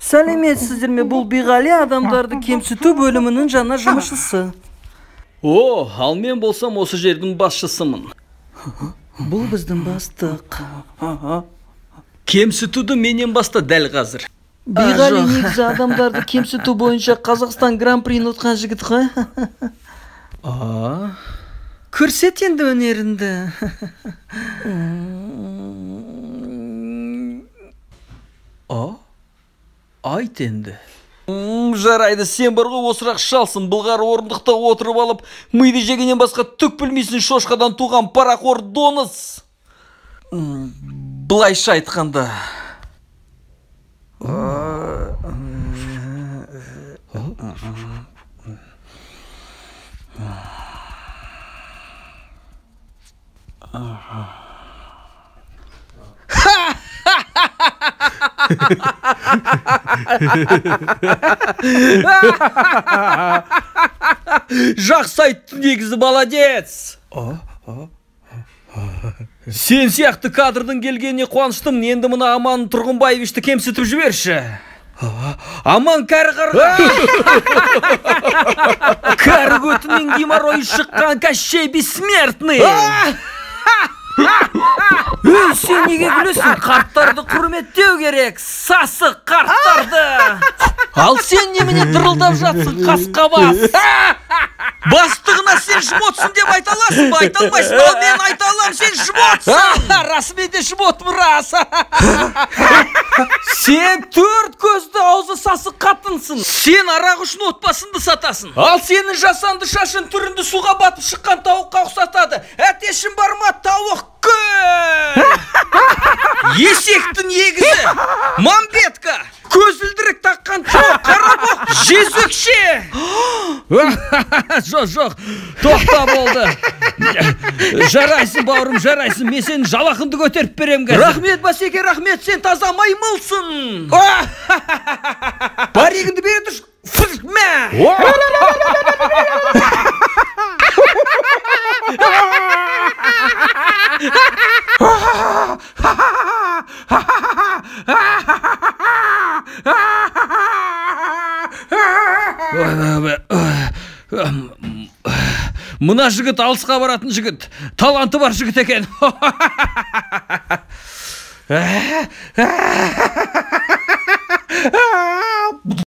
Сәлеметсіздер ме? Бұл Биғали адамдарды кемсіту бөлімінің жаңа жұмысшысы. О, ал мен болсам осы жердің басшысымын. Бұл біздің бастық. Кемсітуді менен баста дәл қазір. Биғали негізі адамдарды кемсіту бойынша Қазақстан гран-приін ұтқан жігіт қой. Көрсет енді өнерінді. Айт енді. Жарайды, сен бар ғой осырақ шалсың, былғары орындықта отырып алып, миды жегеннен басқа түк білмейсің, шошқадан туған парақор доныс. Былайша айтқанда. Жақсы айтты, негізі молодец. Сен сияқты кадрдың келгеніне қуаныштым. Енді мына Аман Тұрғынбаевичті кемсітіп жіберші. Аман кәрі қарға. Кәрі көтінен геморрой шыққан Кощей бессмертный. Сен неге күлесің? Қарттарды құрметтеу керек, сасық қарттарды. Ал сен немене дырылдап жатсың, қасқабас? Бастығына сен жмотсың деп айта аласың ба? Айта алмайсың, ал мен айта алам, сен жмотсың. Расымен де жмотым, рас. Сен төрт көзді аузы сасық қатынсың. Сен арақ үшін отбасыңды сатасың. Ал сенің жасанды шашын түрінді суға батып шыққан тауыққа ұқсатады. Әтешін бар ма, тауық көл? Есектің егізі, мамбетка, көзілдірік таққан жоқ, қарабоқ, жезөкше. Жоқ, тоқта болды. Жарайсың, бауырым, жарайсың. Мен сенің жалақыңды көтеріп берем қазір. Рахмет, Басеке, рахмет, сен таза маймылсың. Бар егінді бере тұрш. Мына жігіт алысқа баратын жігіт, таланты бар жігіт екен.